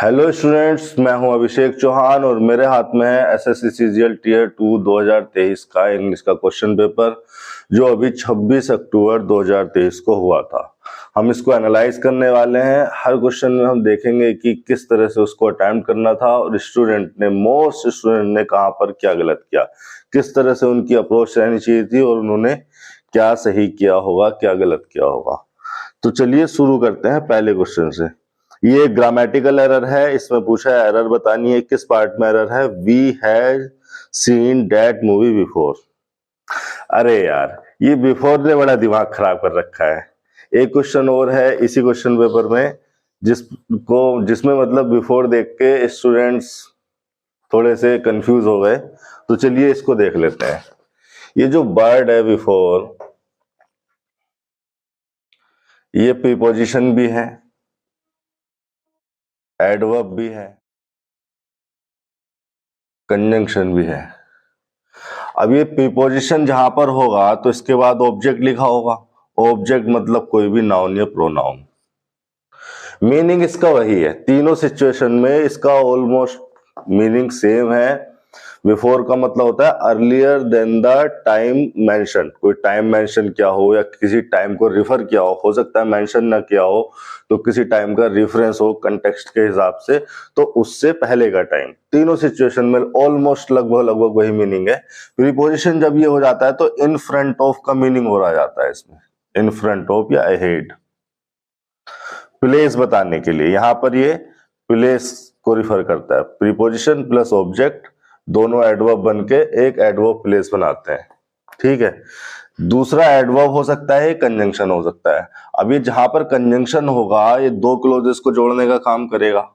Hello students, मैं हूं अभिषेक चौहान और मेरे हाथ में है एसएससी सीजीएल टीयर 2 2023 का इंग्लिश का क्वेश्चन पेपर जो अभी 26 अक्टूबर 2023 को हुआ था। हम इसको एनालाइज करने वाले हैं। हर क्वेश्चन में हम देखेंगे कि किस तरह से उसको अटेम्प्ट करना था और मोस्ट स्टूडेंट ने कहां पर क्या गलत किया, किस तरह से उनकी अप्रोच रहनी चाहिए थी और उन्होंने क्या सही किया होगा, क्या गलत किया होगा। तो चलिए शुरू करते हैं पहले क्वेश्चन से। ये ग्रामेटिकल एरर है, इसमें पूछा है एरर बतानी है, किस पार्ट में एरर है। We have seen that movie before. अरे यार, ये बिफोर ने बड़ा दिमाग खराब कर रखा है। एक क्वेश्चन और है इसी क्वेश्चन पेपर में जिसमें मतलब बिफोर देख के स्टूडेंट्स थोड़े से कंफ्यूज हो गए। तो चलिए इसको देख लेते हैं। ये जो वर्ड है बिफोर, ये प्रीपोजिशन भी है, एडवर्ब भी है, कंजंक्शन भी है। अब ये प्रीपोजिशन जहां पर होगा तो इसके बाद ऑब्जेक्ट लिखा होगा। ऑब्जेक्ट मतलब कोई भी नाउन या प्रोनाउन। मीनिंग इसका वही है, तीनों सिचुएशन में इसका ऑलमोस्ट मीनिंग सेम है। बिफोर का मतलब होता है earlier than the time mention. कोई टाइम मेंशन किया हो या किसी टाइम को रिफर किया हो सकता है मेंशन ना किया हो तो किसी टाइम का रेफरेंस हो कंटेक्स्ट के हिसाब से, तो उससे पहले का टाइम। तीनों सिचुएशन में ऑलमोस्ट लगभग वही मीनिंग है। प्रीपोजिशन जब ये हो जाता है तो इन फ्रंट ऑफ का मीनिंग हो रहा जाता है इसमें, इन फ्रंट ऑफ या अहेड। प्लेस बताने के लिए यहां पर ये प्लेस को रिफर करता है। प्रीपोजिशन प्लस ऑब्जेक्ट दोनों एडवर्ब बन के एक एडवर्ब प्लेस बनाते हैं, ठीक है। दूसरा एडवर्ब हो सकता है, कंजंक्शन हो सकता है। अब ये जहां पर कंजंक्शन होगा ये दो क्लोजेस को जोड़ने का काम करेगा।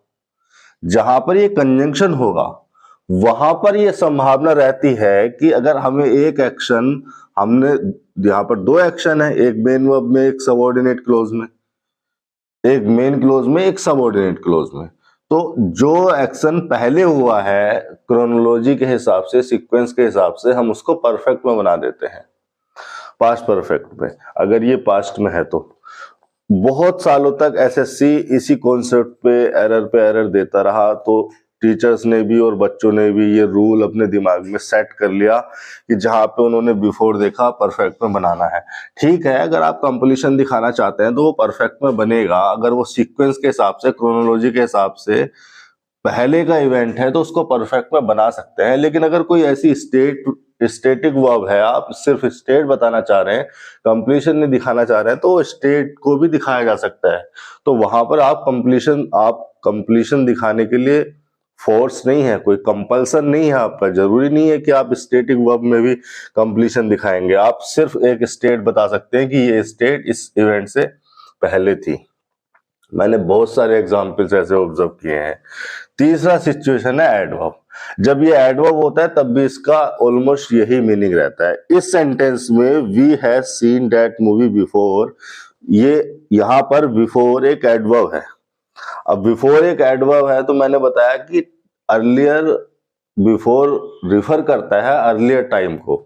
जहां पर ये कंजंक्शन होगा वहां पर ये संभावना रहती है कि अगर हमें एक एक्शन, हमने यहां पर दो एक्शन है, एक मेन वर्ब में एक सबऑर्डिनेट क्लोज में, एक मेन क्लोज में एक सबऑर्डिनेट क्लोज में। तो जो एक्शन पहले हुआ है क्रोनोलॉजी के हिसाब से, सीक्वेंस के हिसाब से, हम उसको परफेक्ट में बना देते हैं, पास्ट परफेक्ट में। अगर ये पास्ट में है तो बहुत सालों तक एसएससी इसी कॉन्सेप्ट पे एरर देता रहा। तो टीचर्स ने भी और बच्चों ने भी ये रूल अपने दिमाग में सेट कर लिया कि जहां पे उन्होंने बिफोर देखा परफेक्ट में बनाना है। ठीक है, अगर आप कंप्लीशन दिखाना चाहते हैं तो वो परफेक्ट में बनेगा। अगर वो सीक्वेंस के हिसाब से, क्रोनोलॉजी के हिसाब से पहले का इवेंट है तो उसको परफेक्ट में बना सकते हैं। लेकिन अगर कोई ऐसी स्टेटिक वर्ब है, आप सिर्फ स्टेट बताना चाह रहे हैं, कंप्लीशन नहीं दिखाना चाह रहे हैं, तो स्टेट को भी दिखाया जा सकता है। तो वहां पर आप कंप्लीशन दिखाने के लिए फोर्स नहीं है, कोई कंपल्सन नहीं है आपका। जरूरी नहीं है कि आप स्टेटिक वर्ब में भी कंप्लीशन दिखाएंगे। आप सिर्फ एक स्टेट बता सकते हैं कि ये स्टेट इस इवेंट से पहले थी। मैंने बहुत सारे एग्जाम्पल्स ऐसे ऑब्जर्व किए हैं। तीसरा सिचुएशन है एडवर्ब। जब ये एडवर्ब होता है तब भी इसका ऑलमोस्ट यही मीनिंग रहता है। इस सेंटेंस में we have seen that movie before, ये यहां पर बिफोर एक एडवर्ब है। अब बिफोर एक एडवर्ब है तो मैंने बताया कि अर्लियर, बिफोर रिफर करता है अर्लियर टाइम को,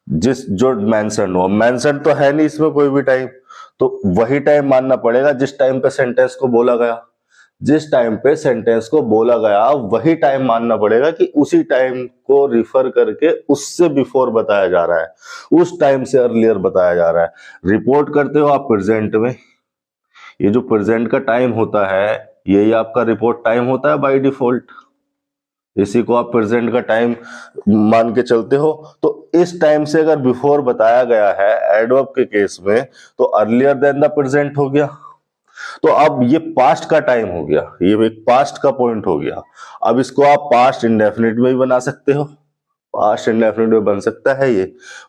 जो मेंशन हो। मेंशन तो है नहीं इसमें कोई भी टाइम, तो वही टाइम मानना पड़ेगा जिस टाइम पे सेंटेंस को बोला गया। जिस टाइम पे सेंटेंस को बोला गया वही टाइम मानना पड़ेगा कि उसी टाइम को रिफर करके उससे बिफोर बताया जा रहा है, उस टाइम से अर्लियर बताया जा रहा है। रिपोर्ट करते हो आप प्रेजेंट में, ये जो प्रेजेंट का टाइम होता है यही आपका रिपोर्ट टाइम होता है बाय डिफॉल्ट। इसी को आप प्रेजेंट का टाइम मान के चलते हो। तो इस टाइम से अगर बिफोर बताया गया है एडवर्ब के केस में तो अर्लियर देन द प्रेजेंट हो गया। तो अब ये पास्ट का टाइम हो गया, ये एक पास्ट का पॉइंट हो गया। अब इसको आप पास्ट इंडेफिनिट में भी बना सकते हो, पास्ट इंडेफिनिट में बन सकता है, ये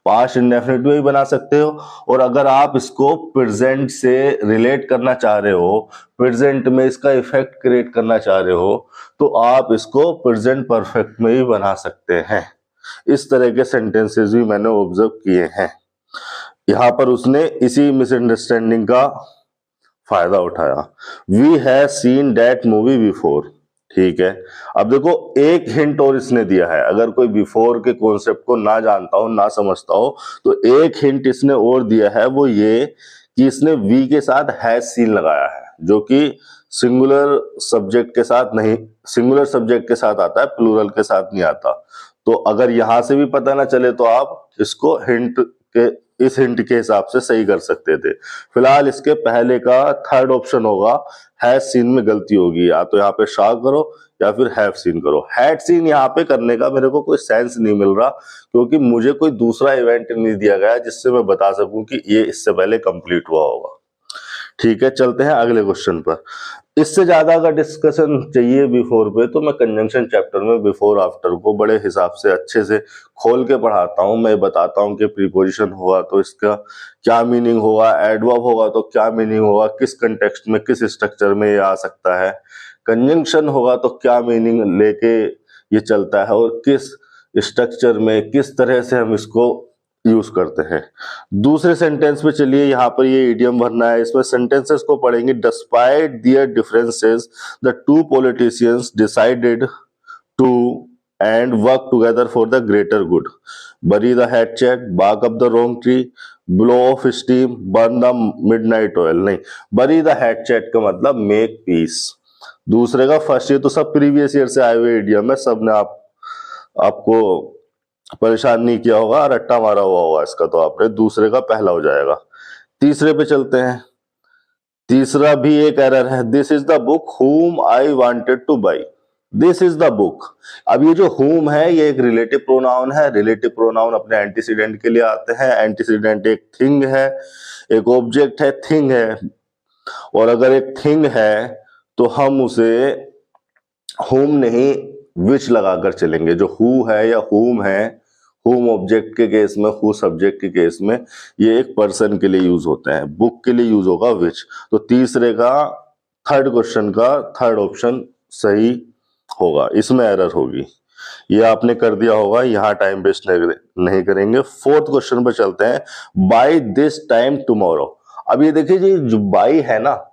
पास्ट इंडेफिनिट में भी बना सकते हो। और अगर आप इसको प्रेजेंट से रिलेट करना चाह रहे हो, प्रेजेंट में इसका इफेक्ट क्रिएट करना चाह रहे हो, तो आप इसको प्रेजेंट परफेक्ट में भी बना सकते हैं। इस तरह के सेंटेंसेस भी मैंने ऑब्जर्व किए हैं। यहां पर उसने इसी मिसअंडरस्टैंडिंग का फायदा उठाया। We have seen that movie before, ठीक है। अब देखो एक हिंट और इसने दिया है। अगर कोई बिफोर के कॉन्सेप्ट को ना जानता हो, ना समझता हो, तो एक हिंट इसने और दिया है, वो ये कि इसने वी के साथ हैज सीन लगाया है, जो कि सिंगुलर सब्जेक्ट के साथ नहीं, सिंगुलर सब्जेक्ट के साथ आता है, प्लूरल के साथ नहीं आता। तो अगर यहां से भी पता ना चले तो आप इसको हिंट के, इस हिंट के हिसाब से सही कर सकते थे। फिलहाल इसके पहले का थर्ड ऑप्शन होगा, हैज सीन में गलती होगी, या तो यहाँ पे शा करो या फिर हैव सीन करो। हैड सीन यहाँ पे करने का मेरे को कोई सेंस नहीं मिल रहा, क्योंकि मुझे कोई दूसरा इवेंट नहीं दिया गया जिससे मैं बता सकूं कि ये इससे पहले कंप्लीट हुआ होगा। ठीक है, चलते हैं अगले क्वेश्चन पर। इससे ज्यादा अगर डिस्कशन चाहिए बिफोर पे तो मैं कंजंक्शन चैप्टर में बिफोर आफ्टर को बड़े हिसाब से अच्छे से खोल के पढ़ाता हूं। मैं बताता हूं कि प्रीपोजिशन हुआ तो इसका क्या मीनिंग होगा, एडवर्ब होगा तो क्या मीनिंग होगा, किस कंटेक्स्ट में किस स्ट्रक्चर में ये आ सकता है, कंजंक्शन होगा तो क्या मीनिंग लेके ये चलता है और किस स्ट्रक्चर में किस तरह से हम इसको यूज करते हैं। दूसरे सेंटेंस पे चलिए, यहाँ पर ये इडियम भरना है। इसमें सेंटेंसेस को पढ़ेंगे। Despite their differences the two politicians decided to end work together for the greater good. Bury the hatchet, bark up the wrong tree, blow off steam, burn the midnight oil. नहीं, bury the hatchet का मतलब make peace. दूसरे का first, ये तो सब previous year से आए हुए इडियम है, सब ने आपको परेशान नहीं किया होगा, रट्टा मारा हुआ होगा इसका, तो आपने दूसरे का पहला हो जाएगा। तीसरे पे चलते हैं। तीसरा भी एक एरर है। दिस इज द बुक हुम I wanted two by. This is the book. अब ये जो हुम है ये एक रिलेटिव प्रोनाउन है। रिलेटिव प्रोनाउन अपने एंटीसीडेंट के लिए आते हैं। एंटीसीडेंट एक थिंग है, एक ऑब्जेक्ट है, थिंग है। और अगर एक थिंग है तो हम उसे हुम नहीं विच लगाकर चलेंगे। जो हु है या हुम है, हुम ऑब्जेक्ट के केस में, हु सब्जेक्ट के केस में, ये एक पर्सन के लिए यूज होता है। बुक के लिए यूज होगा विच। तो तीसरे का, थर्ड क्वेश्चन का थर्ड ऑप्शन सही होगा, इसमें एरर होगी। ये आपने कर दिया होगा, यहां टाइम वेस्ट नहीं करेंगे। फोर्थ क्वेश्चन पर चलते हैं। By this time tomorrow. अब ये देखिए जी, जो बाय है ना,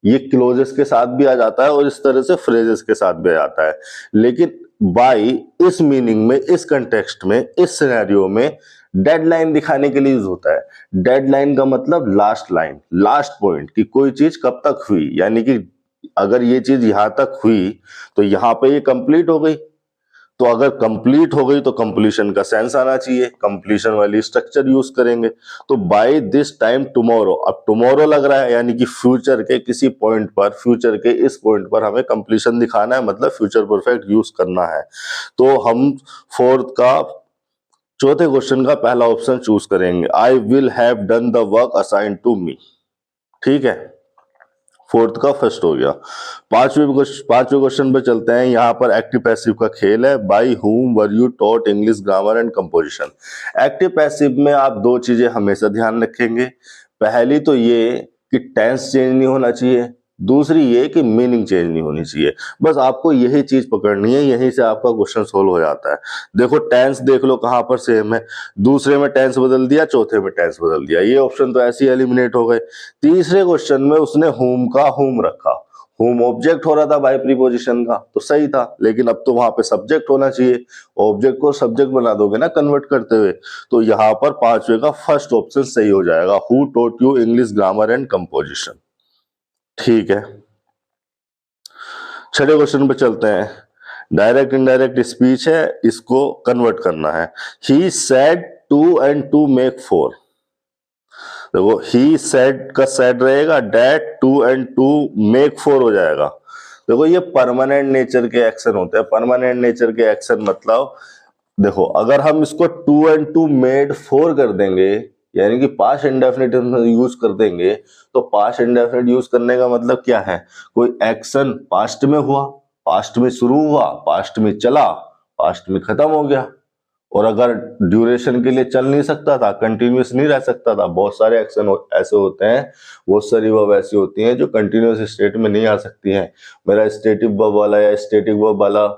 ये क्लोजेस के साथ भी आ जाता है और इस तरह से फ्रेजेस के साथ भी आ जाता है। लेकिन बाय इस मीनिंग में, इस कंटेक्स्ट में, इस सिनेरियो में डेडलाइन दिखाने के लिए यूज होता है। डेडलाइन का मतलब लास्ट लाइन, लास्ट पॉइंट, कि कोई चीज कब तक हुई, यानी कि अगर ये चीज यहां तक हुई तो यहां पे ये कंप्लीट हो गई। तो अगर कंप्लीट हो गई तो कंप्लीशन का सेंस आना चाहिए, कंप्लीशन वाली स्ट्रक्चर यूज करेंगे। तो बाय दिस टाइम टुमारो, अब टुमारो लग रहा है यानी कि फ्यूचर के किसी पॉइंट पर, फ्यूचर के इस पॉइंट पर हमें कंप्लीशन दिखाना है, मतलब फ्यूचर परफेक्ट यूज करना है। तो हम फोर्थ का, चौथे क्वेश्चन का पहला ऑप्शन चूज करेंगे। I will have done the work assign to me. ठीक है, फोर्थ का फर्स्ट हो गया। पांचवें क्वेश्चन पे चलते हैं। यहाँ पर एक्टिव पैसिव का खेल है। By whom were you taught English grammar and composition. Active passive में आप दो चीजें हमेशा ध्यान रखेंगे। पहली तो ये कि टेंस चेंज नहीं होना चाहिए, दूसरी ये कि मीनिंग चेंज नहीं होनी चाहिए। बस आपको यही चीज पकड़नी है, यहीं से आपका क्वेश्चन सोल्व हो जाता है। देखो टेंस देख लो कहां पर सेम है। दूसरे में टेंस बदल दिया, चौथे में टेंस बदल दिया, ये ऑप्शन तो ऐसे ही एलिमिनेट हो गए। तीसरे क्वेश्चन में उसने होम का होम रखा, होम ऑब्जेक्ट हो रहा था बाय प्रीपोजिशन का, तो सही था। लेकिन अब तो वहां पे सब्जेक्ट होना चाहिए, ऑब्जेक्ट को सब्जेक्ट बना दोगे ना कन्वर्ट करते हुए। तो यहां पर पांचवे का फर्स्ट ऑप्शन सही हो जाएगा, who taught you English grammar and composition. ठीक है, छठे क्वेश्चन पे चलते हैं। डायरेक्ट इनडायरेक्ट स्पीच है, इसको कन्वर्ट करना है। He said 2 and 2 make 4। देखो ही सेड का सेड रहेगा, डेट 2 and 2 make 4 हो जाएगा। देखो ये परमानेंट नेचर के एक्शन होते हैं। परमानेंट नेचर के एक्शन मतलब, देखो अगर हम इसको 2 and 2 made 4 कर देंगे, यानी कि पास्ट इंडेफिनिट यूज कर देंगे, तो पास्ट इंडेफिनिट यूज करने का मतलब क्या है, कोई एक्शन पास्ट में हुआ, पास्ट में शुरू हुआ, पास्ट में चला, पास्ट में खत्म हो गया। और अगर ड्यूरेशन के लिए चल नहीं सकता था, कंटिन्यूस नहीं रह सकता था, बहुत सारे एक्शन ऐसे होते हैं, बहुत सारी वर्ब ऐसी होती हैं जो कंटिन्यूस स्टेट में नहीं आ सकती हैं। मेरा स्टेटिक वर्ब वाला या स्टेटिक वर्ब वाला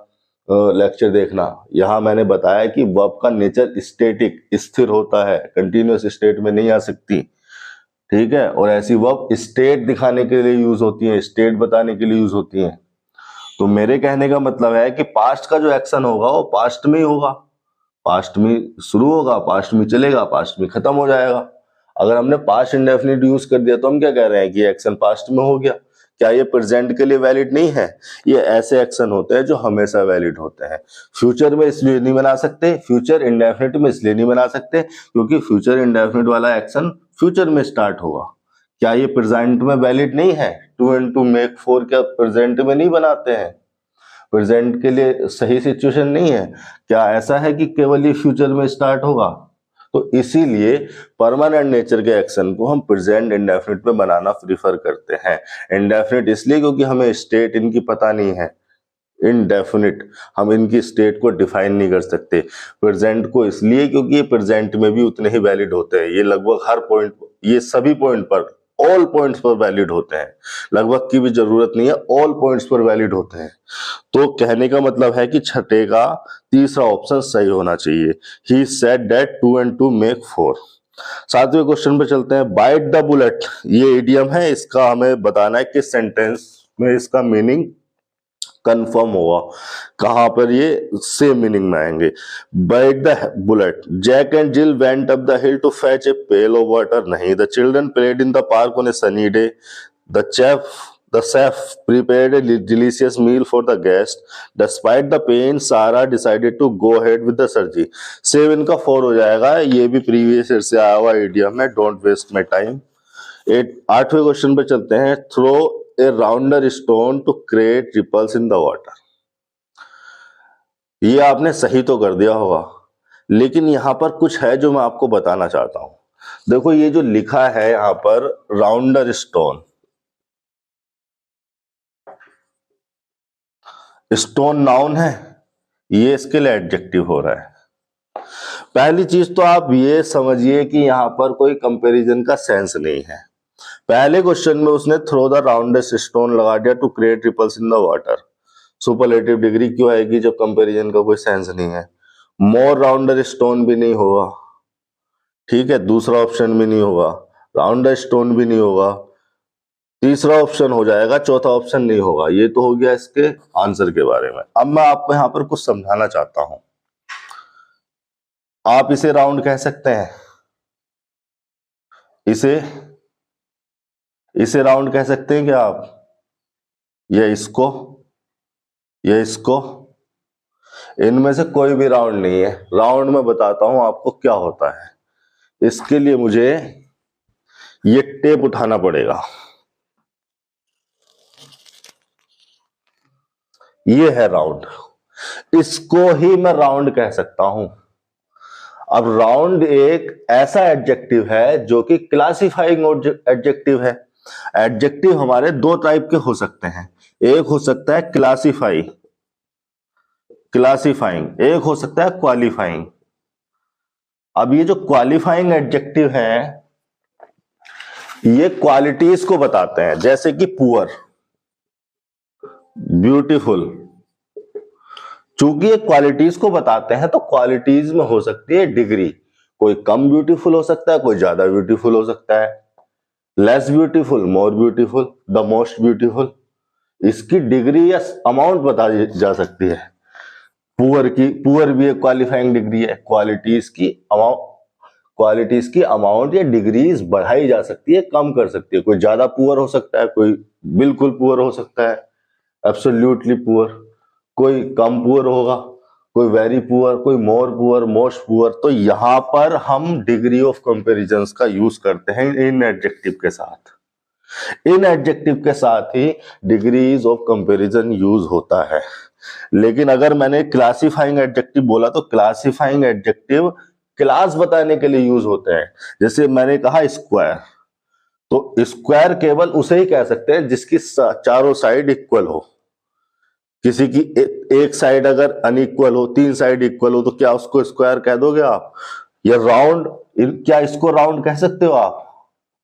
लेक्चर देखना, यहां मैंने बताया कि वर्ब का नेचर स्टैटिक, स्थिर होता है, कंटिन्यूअस स्टेट में नहीं आ सकती। ठीक है, और ऐसी वर्ब स्टेट दिखाने के लिए यूज होती है, स्टेट बताने के लिए यूज होती है। तो मेरे कहने का मतलब है कि पास्ट का जो एक्शन होगा वो पास्ट में ही होगा, पास्ट में शुरू होगा, पास्ट में चलेगा, पास्ट में खत्म हो जाएगा। अगर हमने पास्ट इंडेफिनिट यूज कर दिया तो हम क्या कह रहे हैं कि एक्शन पास्ट में हो गया, क्या ये प्रेजेंट के लिए वैलिड नहीं है? ये ऐसे एक्शन होते हैं जो हमेशा वैलिड होते हैं। फ्यूचर में इसलिए नहीं बना सकते, फ्यूचर इंडेफिनिट में इसलिए नहीं बना सकते क्योंकि फ्यूचर इंडेफिनिट वाला एक्शन फ्यूचर में स्टार्ट होगा। क्या ये प्रेजेंट में वैलिड नहीं है? 2 and 2 make 4 क्या प्रेजेंट में नहीं बनाते हैं? प्रेजेंट के लिए सही सिचुएशन नहीं है। क्या ऐसा है कि केवल ये फ्यूचर में स्टार्ट होगा? तो इसीलिए परमानेंट नेचर के एक्शन को हम प्रेजेंट इंडेफिनिट में बनाना प्रीफर करते हैं। इंडेफिनिट इसलिए क्योंकि हमें स्टेट इनकी पता नहीं है, इनडेफिनिट हम इनकी स्टेट को डिफाइन नहीं कर सकते। प्रेजेंट को इसलिए क्योंकि ये प्रेजेंट में भी उतने ही वैलिड होते हैं। ये लगभग हर पॉइंट, ये सभी पॉइंट पर, ऑल पॉइंट्स पर वैलिड होते हैं। लगभग की भी जरूरत नहीं है, ऑल पॉइंट्स पर वैलिड होते हैं। तो कहने का मतलब है कि छठे का तीसरा ऑप्शन सही होना चाहिए। He said that 2 and 2 make 4। सातवें क्वेश्चन पे चलते हैं। बाइट द बुलेट, ये इडियम है, इसका हमें बताना है किस सेंटेंस में इसका मीनिंग कंफर्म होगा, कहां पर ये सेम मीनिंग में आएंगे। Bite the bullet, Jack and Jill went up the hill to fetch a pail of water. नहीं। The children played in the park on a sunny day. The chef prepared a delicious meal for the guest. Despite the pain, Sarah decided to go ahead with the surgery. 7 का 4 हो जाएगा। ये भी previous year से आया हुआ idiom है। Don't waste my time. 8वें क्वेश्चन पे चलते हैं। Throw a rounder stone to create ripples in the water. ये आपने सही तो कर दिया होगा, लेकिन यहां पर कुछ है जो मैं आपको बताना चाहता हूं। देखो ये जो लिखा है यहां पर राउंडर स्टोन, स्टोन नाउन है, ये इसके लिए एडजेक्टिव हो रहा है। पहली चीज तो आप ये समझिए कि यहां पर कोई कंपैरिजन का सेंस नहीं है। पहले क्वेश्चन में उसने थ्रो द राउंडेस्ट स्टोन लगा दिया to create ripples in the water. Superlative degree क्यों आएगी जब कंपैरिजन का कोई सेंस नहीं है? मोर राउंडर स्टोन भी नहीं होगा, ठीक है, दूसरा ऑप्शन भी नहीं होगा, राउंडर स्टोन भी नहीं होगा, तीसरा ऑप्शन हो जाएगा, चौथा ऑप्शन नहीं होगा। ये तो हो गया इसके आंसर के बारे में। अब मैं आपको यहां पर कुछ समझाना चाहता हूं। आप इसे राउंड कह सकते हैं, इसे राउंड कह सकते हैं क्या आप? ये इसको, इनमें से कोई भी राउंड नहीं है। राउंड में बताता हूं आपको क्या होता है। इसके लिए मुझे ये टेप उठाना पड़ेगा। ये है राउंड, इसको ही मैं राउंड कह सकता हूं। अब राउंड एक ऐसा एडजेक्टिव है जो कि क्लासिफाइंग एडजेक्टिव है। एडजेक्टिव हमारे दो टाइप के हो सकते हैं। एक हो सकता है क्लासिफाइंग, एक हो सकता है क्वालिफाइंग। अब ये जो क्वालिफाइंग एडजेक्टिव है ये क्वालिटीज को बताते हैं, जैसे कि पुअर, ब्यूटीफुल। चूंकि ये क्वालिटीज को बताते हैं तो क्वालिटीज में हो सकती है डिग्री। कोई कम ब्यूटीफुल हो सकता है, कोई ज्यादा ब्यूटीफुल हो सकता है। Less beautiful, more beautiful, the most beautiful. इसकी डिग्री या अमाउंट बता जा सकती है। पुअर भी एक क्वालिफाइंग डिग्री है। क्वालिटीज की अमाउंट या डिग्रीज बढ़ाई जा सकती है, कम कर सकती है। कोई ज्यादा पुअर हो सकता है, कोई बिल्कुल पुअर हो सकता है, एब्सोल्युटली पुअर, कोई कम पुअर होगा, कोई वेरी पुअर, कोई मोर पुअर, मोस्ट पुअर। तो यहां पर हम डिग्री ऑफ कंपैरिजन का यूज करते हैं इन एडजेक्टिव के साथ। इन एडजेक्टिव के साथ ही डिग्रीज ऑफ कंपैरिजन यूज होता है। लेकिन अगर मैंने क्लासिफाइंग एडजेक्टिव बोला तो क्लासिफाइंग एडजेक्टिव क्लास बताने के लिए यूज होते हैं। जैसे मैंने कहा स्क्वायर, तो स्क्वायर केवल उसे ही कह सकते हैं जिसकी चारों साइड इक्वल हो। किसी की एक साइड अगर अनइक्वल हो, 3 साइड इक्वल हो, तो क्या उसको स्क्वायर कह दोगे आप? या राउंड, क्या इसको राउंड कह सकते हो आप?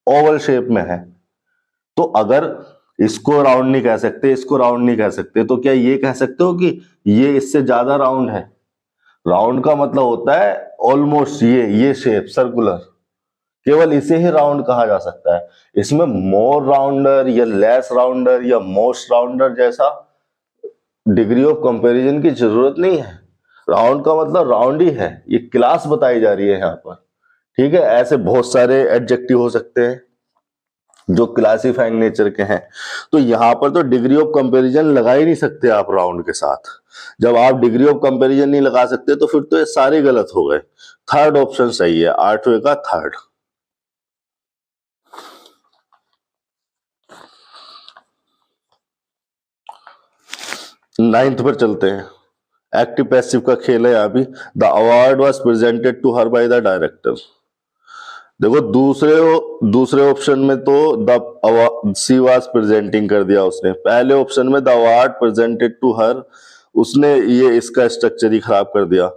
ओवल शेप में है तो अगर इसको राउंड नहीं कह सकते, इसको राउंड नहीं कह सकते, तो क्या ये कह सकते हो कि ये इससे ज्यादा राउंड है? राउंड का मतलब होता है ऑलमोस्ट ये शेप सर्कुलर, केवल इसे ही राउंड कहा जा सकता है। इसमें मोर राउंडर या लेस राउंडर या मोस्ट राउंडर जैसा डिग्री ऑफ कंपैरिजन की जरूरत नहीं है। राउंड का मतलब राउंड ही है, ये क्लास बताई जा रही है यहाँ पर, ठीक है। ऐसे बहुत सारे एडजेक्टिव हो सकते हैं। जो क्लासिफाइंग नेचर के हैं। तो यहां पर तो डिग्री ऑफ कंपैरिजन लगा ही नहीं सकते आप राउंड के साथ। जब आप डिग्री ऑफ कंपैरिजन नहीं लगा सकते तो फिर तो ये सारे गलत हो गए। थर्ड ऑप्शन सही है, 8वें का थर्ड। नाइन्थ पर चलते हैं। एक्टिव पैसिव का खेल है यहां भी। The award was presented to her by the director. देखो दूसरे ऑप्शन में तो द सी वाज प्रेजेंटिंग कर दिया उसने, पहले ऑप्शन में the award presented to her, उसने ये इसका स्ट्रक्चर ही खराब कर दिया।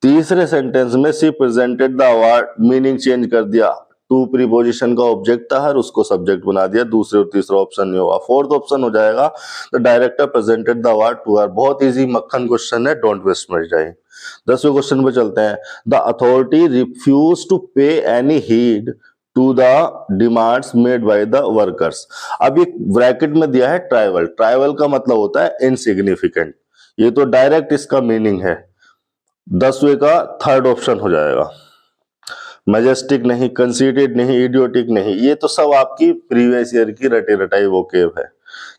तीसरे सेंटेंस में she presented the award, meaning change कर दिया। टू प्रीपोजिशन का ऑब्जेक्ट था हर, उसको सब्जेक्ट बना दिया। दूसरे और तीसरा ऑप्शन नहीं होगा। फोर्थ ऑप्शन हो जाएगा the director presented the award to her. बहुत इजी मक्खन क्वेश्चन है, डोंट वेस्ट माय टाइम। 10वें क्वेश्चन पे चलते हैं। The authority refuse to pay any heed to the demands made by the workers. अब ये ब्रैकेट में दिया है ट्राइवल। ट्राइवल का मतलब होता है इनसिग्निफिकेंट। ये तो डायरेक्ट इसका मीनिंग है। 10वें का थर्ड ऑप्शन हो जाएगा। मैजेस्टिक नहीं, कंसीडेड नहीं, इडियोटिक नहीं, ये तो सब आपकी प्रीवियस ईयर की रटे रटाई वोकेब है।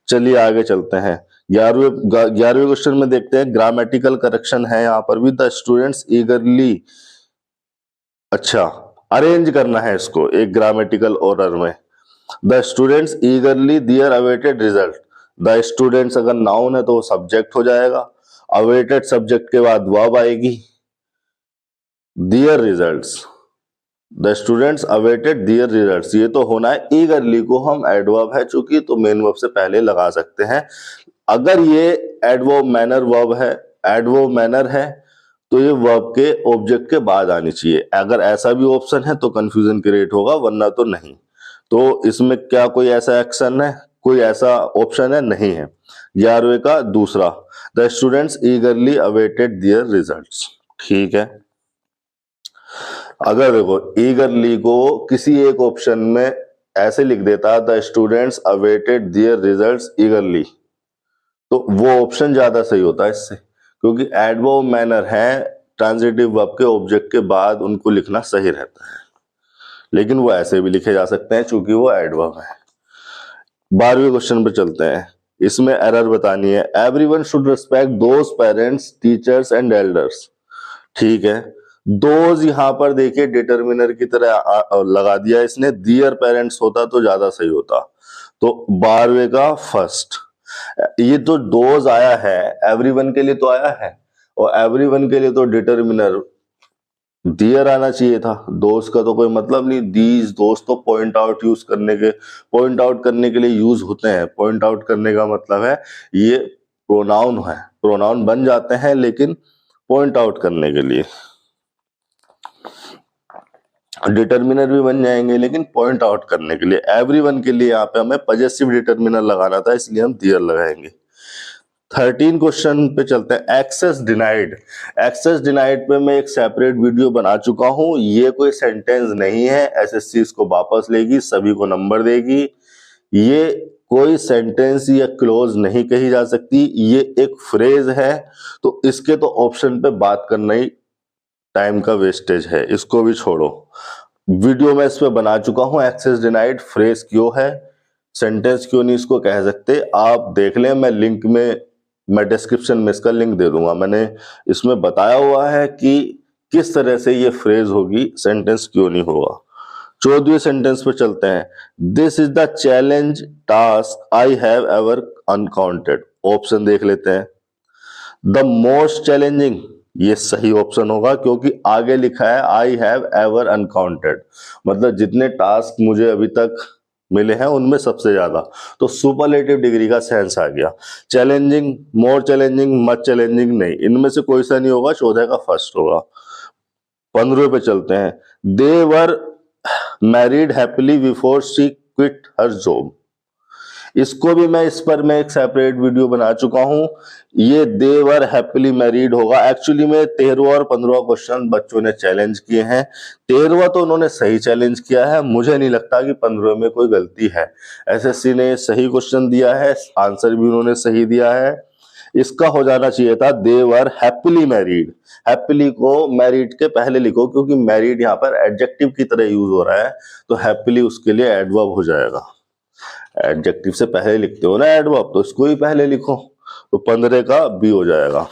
चलिए आगे चलते हैं। 11वें क्वेश्चन में देखते हैं। ग्रामेटिकल करेक्शन है यहाँ पर भी। द स्टूडेंट्स ईगरली, अच्छा अरेंज करना है इसको एक ग्रामेटिकल ऑर्डर में। The students eagerly their awaited result. The students अगर नाउन है तो वो सब्जेक्ट हो जाएगा। अवेटेड सब्जेक्ट के बाद वर्ब आएगी। Their results, the students awaited their results, ये तो होना है। ईगरली को हम एडवर्ब है चूंकि, तो मेन वर्ब से पहले लगा सकते हैं। अगर ये एडवर्ब मैनर वर्ब है, एडवर्ब मैनर है, तो ये वर्ब के ऑब्जेक्ट के बाद आनी चाहिए। अगर ऐसा भी ऑप्शन है तो कंफ्यूजन क्रिएट होगा, वरना तो नहीं। तो इसमें क्या कोई ऐसा एक्शन है, कोई ऐसा ऑप्शन है? नहीं है। 11वें का दूसरा, the students eagerly awaited their results. ठीक है। अगर देखो ईगरली को किसी एक ऑप्शन में ऐसे लिख देता the students awaited their results eagerly, तो वो ऑप्शन ज्यादा सही होता है इससे, क्योंकि एडवर्ब मैनर है, ट्रांजिटिव वर्ब के ऑब्जेक्ट के बाद उनको लिखना सही रहता है। लेकिन वो ऐसे भी लिखे जा सकते हैं चूंकि वो एडवर्ब है। 12वें क्वेश्चन पे चलते हैं। इसमें एरर बतानी है। Everyone should respect those parents, teachers and elders. ठीक है। दोज यहां पर देखिए डिटर्मिनर की तरह लगा दिया इसने। दियर पेरेंट्स होता तो ज्यादा सही होता। तो 12वें का फर्स्ट, ये तो दोज आया है, एवरीवन के लिए तो आया है, और एवरीवन के लिए तो डिटर्मिनर दियर आना चाहिए था। दोस्त का तो कोई मतलब नहीं। दीज, दोस्त तो पॉइंट आउट करने के लिए यूज होते हैं। पॉइंट आउट करने का मतलब है ये प्रोनाउन है, प्रोनाउन बन जाते हैं लेकिन पॉइंट आउट करने के लिए। डिटर्मिनर भी बन जाएंगे लेकिन पॉइंट आउट करने के लिए। एवरीवन के लिए यहाँ पे हमें पजेसिव डिटर्मिनर लगाना था, इसलिए हम दियर लगाएंगे। 13 क्वेश्चन पे चलते हैं। Access denied. एक्सेस डिनाइड पे मैं एक सेपरेट वीडियो बना चुका हूं। ये कोई सेंटेंस नहीं है, एसएससी इसको वापस लेगी, सभी को नंबर देगी। ये कोई सेंटेंस या क्लोज नहीं कही जा सकती, ये एक फ्रेज है। तो इसके तो ऑप्शन पे बात करना ही टाइम का वेस्टेज है, इसको भी छोड़ो। वीडियो में इस पे बना चुका हूं। एक्सेस डिनाइड फ्रेज क्यों है, सेंटेंस क्यों नहीं इसको कह सकते, आप देख लें। मैं डिस्क्रिप्शन में इसका लिंक दे दूंगा। मैंने इसमें बताया हुआ है कि किस तरह से ये फ्रेज होगी, सेंटेंस क्यों नहीं होगा। 14वें सेंटेंस पे चलते हैं। This is the challenge task I have ever uncounted. Option देख लेते हैं। द मोस्ट चैलेंजिंग, ये सही ऑप्शन होगा क्योंकि आगे लिखा है आई हैव एवर अनकाउंटेड, मतलब जितने टास्क मुझे अभी तक मिले हैं उनमें सबसे ज्यादा। तो सुपरलेटिव डिग्री का सेंस आ गया। Challenging, more challenging, much challenging नहीं, इनमें से कोई सा नहीं होगा। 14 का फर्स्ट होगा। 15वें पे चलते हैं। They were married happily before she quit her job. इसको भी इस पर मैं एक सेपरेट वीडियो बना चुका हूं। ये दे वर हैप्पीली मैरिड होगा। एक्चुअली में 13वां और 15वां क्वेश्चन बच्चों ने चैलेंज किए हैं। 13वां तो उन्होंने सही चैलेंज किया है, मुझे नहीं लगता कि 15वें में कोई गलती है। एसएससी ने सही क्वेश्चन दिया है, आंसर भी उन्होंने सही दिया है। इसका हो जाना चाहिए था दे वर हैप्पीली मैरिड। हैप्पीली को मैरिड के पहले लिखो क्योंकि मैरिड यहाँ पर एडजेक्टिव की तरह यूज हो रहा है, तो हैप्पीली उसके लिए एडवर्ब हो जाएगा। एडजेक्टिव से पहले लिखते हो ना एडवर्ब, तो इसको ही पहले लिखो, तो 15 का बी हो जाएगा।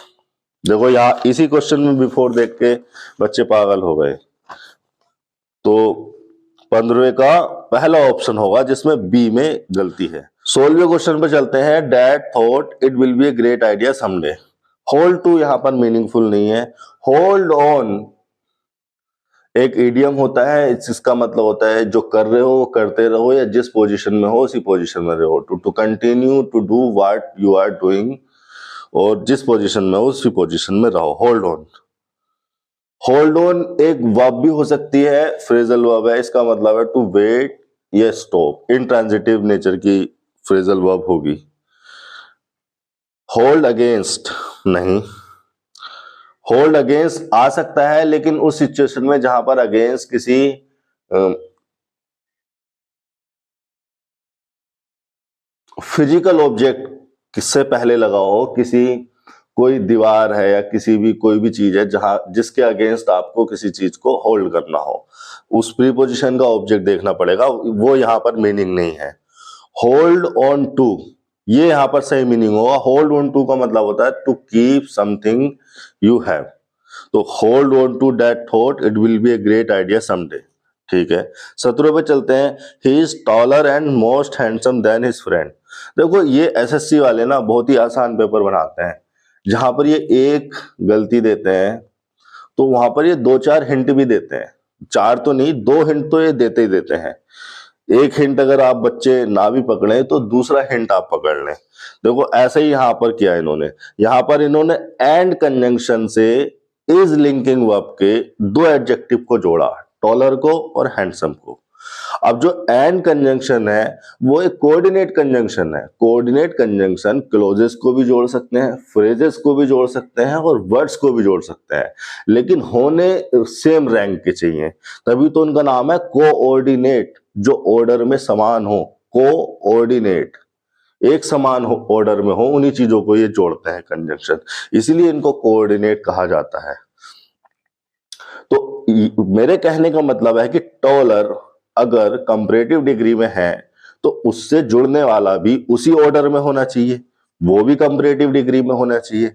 देखो यहाँ इसी क्वेश्चन में बिफोर देख के बच्चे पागल हो गए, तो 15 का पहला ऑप्शन होगा जिसमें बी में गलती है। 16वें क्वेश्चन पे चलते हैं। Dad thought it will be a great idea someday. Hold to यहाँ पर मीनिंगफुल नहीं है। होल्ड ऑन एक इडियम होता है, इसका मतलब होता है जो कर रहे हो वो करते रहो, या जिस पोजीशन में हो उसी पोजीशन में रहो। To continue to do what you are doing, और जिस पोजीशन में हो उसी पोजीशन में रहो। Hold on. होल्ड ऑन एक वर्ब भी हो सकती है, फ्रेजल वर्ब है, इसका मतलब है टू वेट या स्टॉप, इंट्रांजिटिव नेचर की फ्रेजल वर्ब होगी। होल्ड अगेंस्ट नहीं। होल्ड अगेंस्ट आ सकता है लेकिन उस सिचुएशन में जहां पर अगेंस्ट किसी फिजिकल ऑब्जेक्ट किससे पहले लगा हो, किसी कोई दीवार है या किसी भी कोई भी चीज है जहां जिसके अगेंस्ट आपको किसी चीज को होल्ड करना हो, उस प्रीपोजिशन का ऑब्जेक्ट देखना पड़ेगा, वो यहां पर मीनिंग नहीं है। होल्ड ऑन टू ये यहां पर सही मीनिंग होगा। होल्ड ऑन टू का मतलब होता है to keep something you have, तो hold on to that thought it will be a great idea someday. ठीक है। 17 पे चलते हैं। He is taller and most handsome than his friend. देखो ये एसएससी वाले ना बहुत ही आसान पेपर बनाते हैं, जहां पर ये एक गलती देते हैं तो वहां पर ये 2-4 हिंट भी देते हैं, 4 तो नहीं 2 हिंट तो ये देते ही देते हैं। एक हिंट अगर आप बच्चे ना भी पकड़े तो दूसरा हिंट आप पकड़ लें। देखो ऐसे ही यहां पर किया इन्होंने, यहां पर इन्होंने एंड कंजंक्शन से इज लिंकिंग वर्ब के 2 एडजेक्टिव को जोड़ा, टॉलर को और हैंडसम को। अब जो एंड कंजंक्शन है वो एक कोऑर्डिनेट कंजंक्शन है। कोऑर्डिनेट कंजंक्शन क्लोजेस को भी जोड़ सकते हैं, फ्रेजेस को भी जोड़ सकते हैं और वर्ड्स को भी जोड़ सकते हैं, लेकिन होने सेम रैंक के चाहिए, तभी तो उनका नाम है कोऑर्डिनेट, जो ऑर्डर में समान हो। कोऑर्डिनेट एक समान हो, ऑर्डर में हो, उन्हीं चीजों को ये जोड़ते हैं कंजंक्शन, इसीलिए इनको कोऑर्डिनेट कहा जाता है। तो मेरे कहने का मतलब है कि टॉलर अगर कंपैरेटिव डिग्री में है तो उससे जुड़ने वाला भी उसी ऑर्डर में होना चाहिए, वो भी कंपैरेटिव डिग्री में होना चाहिए।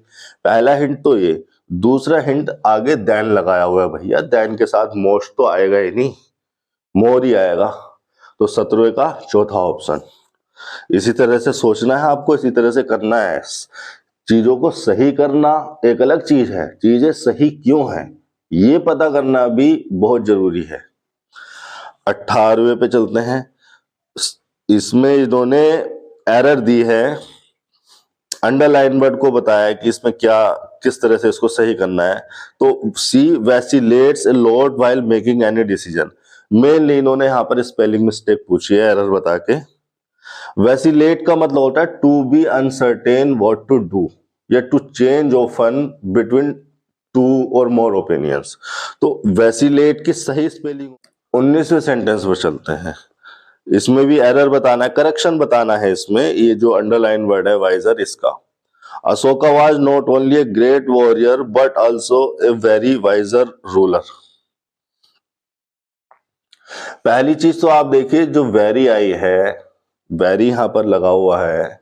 पहला हिंट तो ये। दूसरा हिंट आगे देन लगाया हुआ है भैया, देन के साथ मोस्ट तो आएगा ही नहीं, मोर ही आएगा। तो 17 का चौथा ऑप्शन। इसी तरह से सोचना है आपको, इसी तरह से करना है। चीजों को सही करना एक अलग चीज है, चीजें सही क्यों हैं ये पता करना भी बहुत जरूरी है। 18वें पे चलते हैं। इसमें इन्होंने एरर दी है, अंडरलाइन वर्ड को बताया कि इसमें क्या किस तरह से इसको सही करना है। तो she vacillates a lot while making any decision, mainly इन्होंने यहाँ पर स्पेलिंग मिस्टेक पूछी है एरर बता के। वैसिलेट का मतलब होता है to be uncertain what to do, या टू चेंज ऑफन बिटवीन 2 और मोर ओपिनियंस। तो वैसिलेट की सही स्पेलिंग 19वें सेंटेंस पर चलते हैं। इसमें भी एरर बताना है, करेक्शन बताना है इसमें। ये जो अंडरलाइन वर्ड है वाइजर, इसका Ashoka was not only a great warrior but also a very wiser ruler. पहली चीज तो आप देखिए, जो वेरी आई है, वेरी यहां पर लगा हुआ है,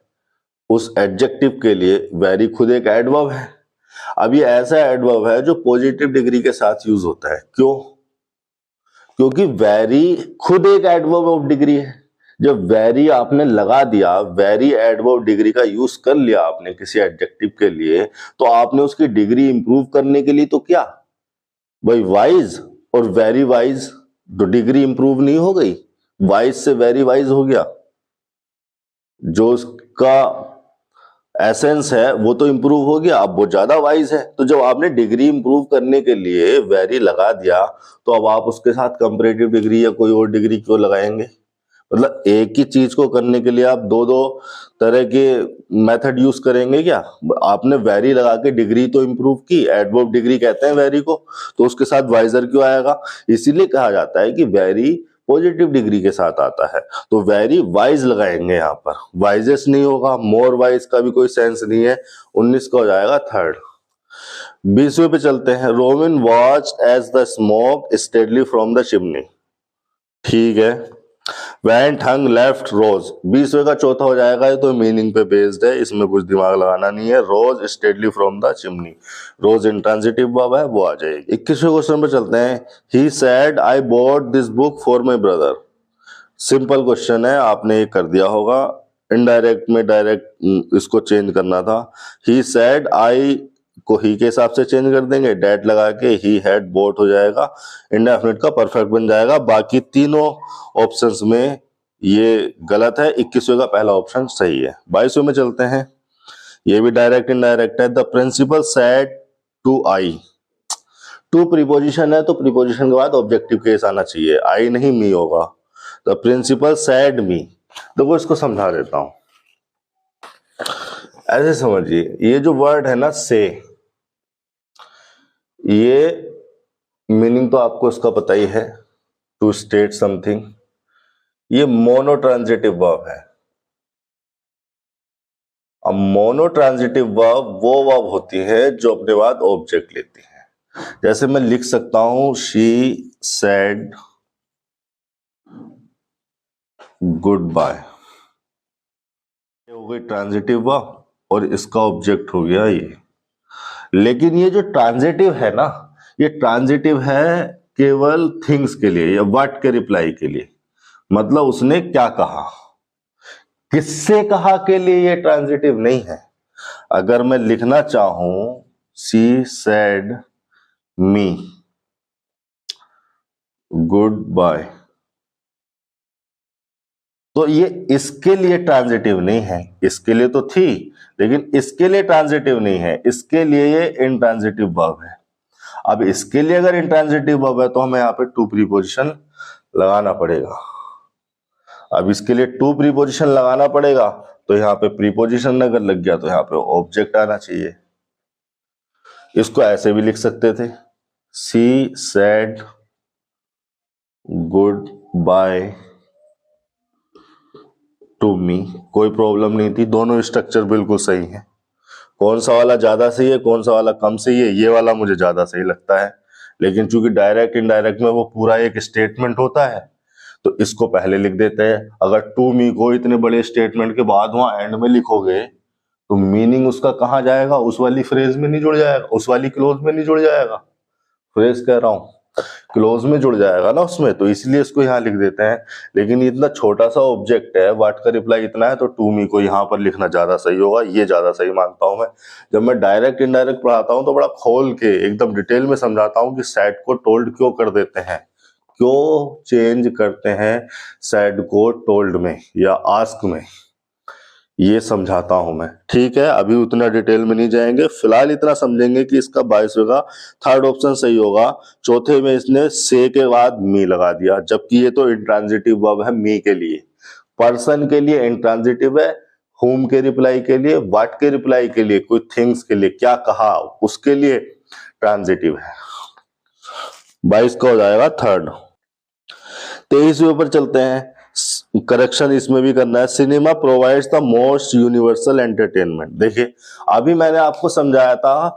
उस एडजेक्टिव के लिए वेरी खुद एक एडवर्ब है। अब ये ऐसा एडवर्ब है जो पॉजिटिव डिग्री के साथ यूज होता है। क्यों? क्योंकि वेरी खुद एक एडवर्ब ऑफ डिग्री है। जब वेरी आपने लगा दिया, वेरी एडवर्ब डिग्री का यूज कर लिया आपने किसी एडजेक्टिव के लिए, तो आपने उसकी डिग्री इंप्रूव करने के लिए तो क्या भाई, वाइज और वेरी वाइज, तो डिग्री इंप्रूव नहीं हो गई, वाइज से वेरी वाइज हो गया, जो उसका एसेंस है वो तो इंप्रूव हो गया, अब वो ज्यादा वाइज है। तो जब आपने डिग्री इंप्रूव करने के लिए वेरी लगा दिया, तो अब आप उसके साथ कंपैरेटिव डिग्री या कोई और डिग्री क्यों लगाएंगे? मतलब एक ही चीज को करने के लिए आप 2-2 तरह के मेथड यूज करेंगे क्या? आपने वेरी लगा के डिग्री तो इंप्रूव की, एडवर्ब डिग्री कहते हैं वेरी को, तो उसके साथ वाइजर क्यों आएगा? इसीलिए कहा जाता है कि वेरी पॉजिटिव डिग्री के साथ आता है, तो वेरी वाइज लगाएंगे यहाँ पर, वाइजेस नहीं होगा, मोर वाइज का भी कोई सेंस नहीं है। 19 का हो जाएगा थर्ड। 20वें पे चलते हैं। Romin watch as the smoke steadily from the chimney. ठीक है, वेंट, हंग, लेफ्ट, रोज 20वें का चौथा हो जाएगा। ये तो मीनिंग पे बेस्ड है, इसमें कुछ दिमाग लगाना नहीं है। Rose steadily from the chimney, rose intransitive verb है, वो आ जाएगी। 21वें क्वेश्चन पे चलते हैं। He said I bought this book for my brother. Simple question है, आपने ये कर दिया होगा। इनडायरेक्ट में डायरेक्ट इसको चेंज करना था। ही सेड, आई को ही के हिसाब से चेंज कर देंगे, डेट लगा के ही हैड बोट हो जाएगा, इंडेफिनिट का परफेक्ट बन जाएगा। बाकी तीनों ऑप्शंस में ये गलत है, 21वें का पहला ऑप्शन सही है। 22वें में चलते हैं। ये भी डायरेक्ट इनडायरेक्ट है। The principal said to I, to preposition है तो प्रीपोजिशन के बाद ऑब्जेक्टिव केस आना चाहिए, आई नहीं मी होगा। द प्रिंसिपल सेड मी, देखो इसको समझा देता हूं, ऐसे समझिए। ये जो वर्ड है ना से, ये मीनिंग तो आपको इसका पता ही है, टू स्टेट समथिंग। ये मोनोट्रांजिटिव वर्ब है। अब मोनोट्रांजिटिव वर्ब वो वर्ब होती है जो अपने बाद ऑब्जेक्ट लेती है। जैसे मैं लिख सकता हूं शी सेड गुड बाय, हो गई ट्रांजिटिव वर्ब और इसका ऑब्जेक्ट हो गया ये। लेकिन ये जो ट्रांजिटिव है ना, ये ट्रांजिटिव है केवल थिंग्स के लिए या व्हाट के रिप्लाई के लिए, मतलब उसने क्या कहा, किससे कहा के लिए ये ट्रांजिटिव नहीं है। अगर मैं लिखना चाहूं she said me good bye, तो ये इसके लिए ट्रांजिटिव नहीं है, इसके लिए तो थी लेकिन इसके लिए ट्रांजिटिव नहीं है, इसके लिए ये इंट्रांजिटिव वर्ब है। अब इसके लिए अगर इंट्रांजिटिव वर्ब है तो हमें यहाँ पे टू प्रीपोजिशन लगाना पड़ेगा। अब इसके लिए टू प्रीपोजिशन लगाना पड़ेगा तो यहाँ पे प्रीपोजिशन अगर लग गया तो यहाँ पे ऑब्जेक्ट आना चाहिए। इसको ऐसे भी लिख सकते थे, she said good bye to me, कोई प्रॉब्लम नहीं थी, दोनों स्ट्रक्चर बिल्कुल सही है। कौन सा वाला ज्यादा सही है, कौन सा वाला कम सही है, ये वाला मुझे ज्यादा सही लगता है। लेकिन चूंकि डायरेक्ट इनडायरेक्ट में वो पूरा एक स्टेटमेंट होता है तो इसको पहले लिख देते हैं। अगर टू मी को इतने बड़े स्टेटमेंट के बाद वहां एंड में लिखोगे तो मीनिंग उसका कहां जाएगा, उस वाली फ्रेज में नहीं जुड़ जाएगा, उस वाली क्लोज में नहीं जुड़ जाएगा, फ्रेज कह रहा हूं, क्लोज में जुड़ जाएगा ना उसमें, तो इसलिए इसको यहाँ लिख देते हैं। लेकिन इतना छोटा सा ऑब्जेक्ट है, व्हाट का रिप्लाई इतना है, तो टू मी को यहाँ पर लिखना ज्यादा सही होगा, ये ज्यादा सही मानता हूं मैं। जब मैं डायरेक्ट इनडायरेक्ट पढ़ाता हूं तो बड़ा खोल के एकदम डिटेल में समझाता हूं कि सैड को टोल्ड क्यों कर देते हैं, क्यों चेंज करते हैं सैड को टोल्ड में या आस्क में, ये समझाता हूं मैं। ठीक है, अभी उतना डिटेल में नहीं जाएंगे, फिलहाल इतना समझेंगे कि इसका 22वें का थर्ड ऑप्शन सही होगा। चौथे में इसने से के बाद मी लगा दिया, जबकि ये तो इंट्रांजिटिव वर्ब है मी के लिए, पर्सन के लिए इंट्रांजिटिव है, हुम के रिप्लाई के लिए, व्हाट के रिप्लाई के लिए, कोई थिंग्स के लिए, क्या कहा उसके लिए ट्रांजिटिव है। 22 का हो जाएगा थर्ड। 23वें पर चलते हैं, करेक्शन इसमें भी करना है। Cinema provides the most universal entertainment. देखिए अभी मैंने आपको समझाया था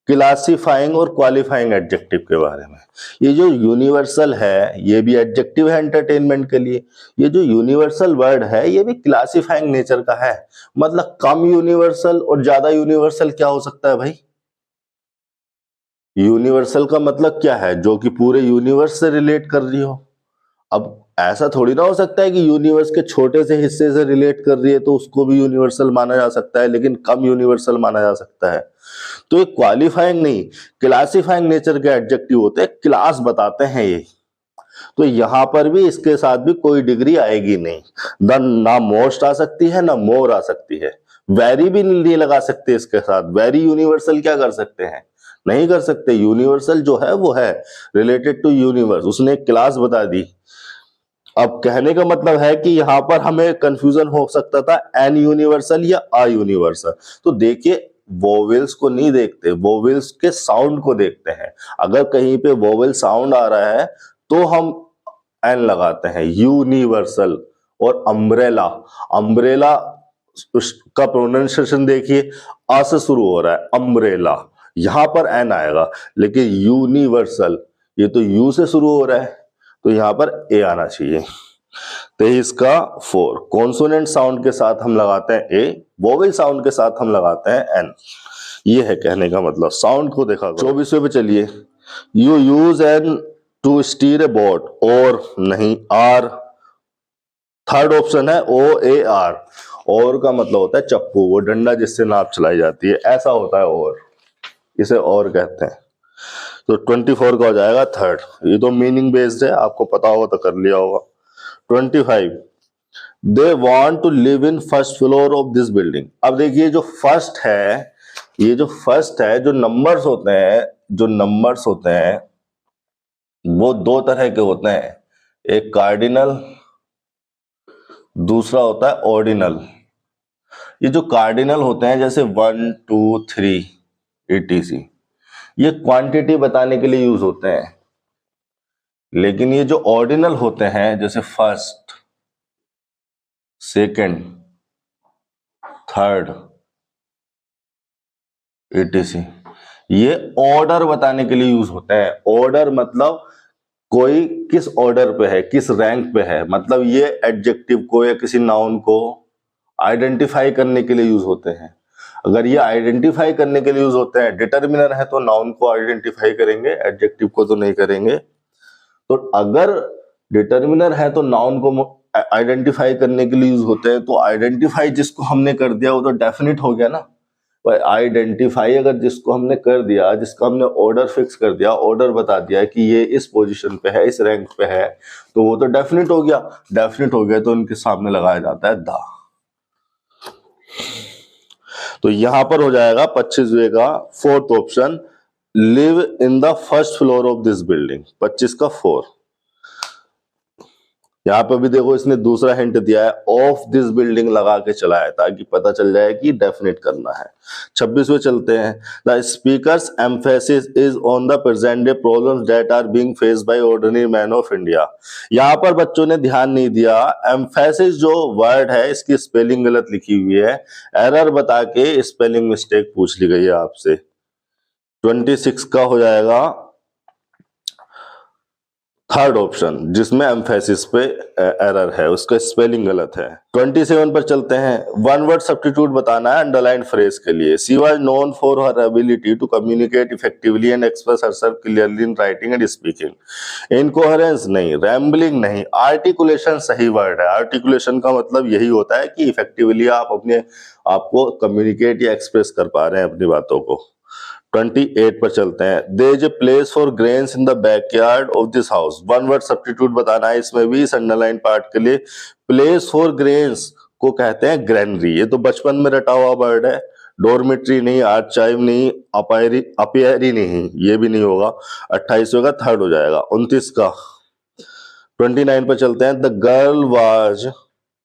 क्लासिफाइंग और क्वालिफाइंग एडजेक्टिव के बारे में। ये जो यूनिवर्सल है ये भी एडजेक्टिव है एंटरटेनमेंट के लिए, ये जो यूनिवर्सल वर्ड है ये भी क्लासिफाइंग नेचर का है। मतलब कम यूनिवर्सल और ज्यादा यूनिवर्सल क्या हो सकता है भाई, यूनिवर्सल का मतलब क्या है, जो कि पूरे यूनिवर्स से रिलेट कर रही हो। अब ऐसा थोड़ी ना हो सकता है कि यूनिवर्स के छोटे से हिस्से से रिलेट कर रही है तो उसको भी यूनिवर्सल माना जा सकता है, लेकिन कम यूनिवर्सल माना जा सकता है। तो ये क्वालिफाइंग नहीं क्लासिफाइंग नेचर के एडजेक्टिव होते हैं, क्लास बताते हैं ये। तो यहां पर भी इसके साथ भी कोई डिग्री आएगी नहीं, ना मोस्ट आ सकती है ना मोर आ सकती है, वेरी भी नहीं लगा सकते इसके साथ। वेरी यूनिवर्सल क्या कर सकते हैं, नहीं कर सकते। यूनिवर्सल जो है वो है रिलेटेड टू यूनिवर्स, उसने एक क्लास बता दी। अब कहने का मतलब है कि यहां पर हमें कंफ्यूजन हो सकता था एन यूनिवर्सल या आ यूनिवर्सल। तो देखिए वोवेल्स को नहीं देखते, वोवेल्स के साउंड को देखते हैं। अगर कहीं पे वोवेल साउंड आ रहा है तो हम एन लगाते हैं। यूनिवर्सल और अम्ब्रेला, अम्ब्रेला का प्रोनाउंसिएशन देखिए आ से शुरू हो रहा है, अम्ब्रेला, यहां पर एन आएगा। लेकिन यूनिवर्सल ये तो यू से शुरू हो रहा है तो यहां पर ए आना चाहिए। 23 का 4। कॉन्सोनेंट साउंड के साथ हम लगाते हैं ए, वोवेल साउंड के साथ हम लगाते हैं एन। ये है कहने का मतलब। साउंड को देखा करो। 24वें पे चलिए, you use an to steer a boat, और नहीं, आर। थर्ड ऑप्शन है ओ ए आर। और का मतलब होता है चप्पू, वो डंडा जिससे नाप चलाई जाती है, ऐसा होता है और, इसे और कहते हैं। तो 24 का हो जाएगा थर्ड। ये तो मीनिंग बेस्ड है, आपको पता होगा तो कर लिया होगा। 25, they want to live in first floor of this building. अब देखिए जो फर्स्ट है, ये जो फर्स्ट है, जो नंबर्स होते हैं, जो नंबर्स होते हैं वो दो तरह के होते हैं, एक कार्डिनल, दूसरा होता है ऑर्डिनल। ये जो कार्डिनल होते हैं जैसे 1 2 3 etc, ये क्वांटिटी बताने के लिए यूज होते हैं। लेकिन ये जो ऑर्डिनल होते हैं जैसे फर्स्ट, सेकंड, थर्ड etc, ये ऑर्डर बताने के लिए यूज होते हैं। ऑर्डर मतलब कोई किस ऑर्डर पे है, किस रैंक पे है, मतलब ये एडजेक्टिव को या किसी नाउन को आइडेंटिफाई करने के लिए यूज होते हैं। अगर ये आइडेंटिफाई करने के लिए यूज होते हैं, डिटर्मिनर है तो नाउन को आइडेंटिफाई करेंगे, एडजेक्टिव को तो नहीं करेंगे। तो अगर डिटर्मिनर है तो नाउन को आइडेंटिफाई करने के लिए यूज होते हैं। तो आइडेंटिफाई जिसको हमने कर दिया वो तो डेफिनेट हो गया ना। आइडेंटिफाई अगर जिसको हमने कर दिया, जिसका हमने ऑर्डर फिक्स कर दिया, ऑर्डर बता दिया कि ये इस पोजीशन पे है, इस रैंक पे है, तो वो तो डेफिनेट हो गया। डेफिनेट हो गया तो उनके सामने लगाया जाता है द। तो यहां पर हो जाएगा 25वें का fourth option, live in the first floor of this building. 25 का 4। यहाँ पे भी देखो इसने दूसरा हिंट दिया है, ऑफ दिस बिल्डिंग लगा के चला है ताकि पता चल जाए कि डेफिनेट करना है। 26वें चलते हैं, the speakers emphasis is on the present day problems that are being faced by ordinary man of India. यहाँ पर बच्चों ने ध्यान नहीं दिया, एम्फेसिस जो वर्ड है इसकी स्पेलिंग गलत लिखी हुई है, एरर बता के स्पेलिंग मिस्टेक पूछ ली गई है आपसे। 26 का हो जाएगा थर्ड ऑप्शन, जिसमें एम्फेसिस पे एरर है, उसका स्पेलिंग गलत है। 27 पर चलते हैं, वन वर्ड सब्स्टिट्यूट बताना है अंडरलाइन फ्रेज के लिए। She was known for her ability to communicate effectively and express herself clearly in writing and speaking. Incoherence नहीं, रैम्बलिंग नहीं, आर्टिकुलेशन सही वर्ड है। आर्टिकुलेशन का मतलब यही होता है कि इफेक्टिवली आप अपने आपको कम्युनिकेट या एक्सप्रेस कर पा रहे हैं अपनी बातों को। 28 पर चलते हैं, there is a place for grains in the backyard of this house. One word substitute बताना है इसमें भी, इस अंडरलाइन पार्ट के लिए। प्लेस फॉर ग्रेन्स को कहते हैं ग्रेनरी, ये तो बचपन में रटा हुआ वर्ड है। डोरमिट्री नहीं, आर्चाइव नहीं, अपियरी नहीं, ये भी नहीं होगा। 28वें का थर्ड हो जाएगा। 29 का 29 पर चलते हैं, the girl was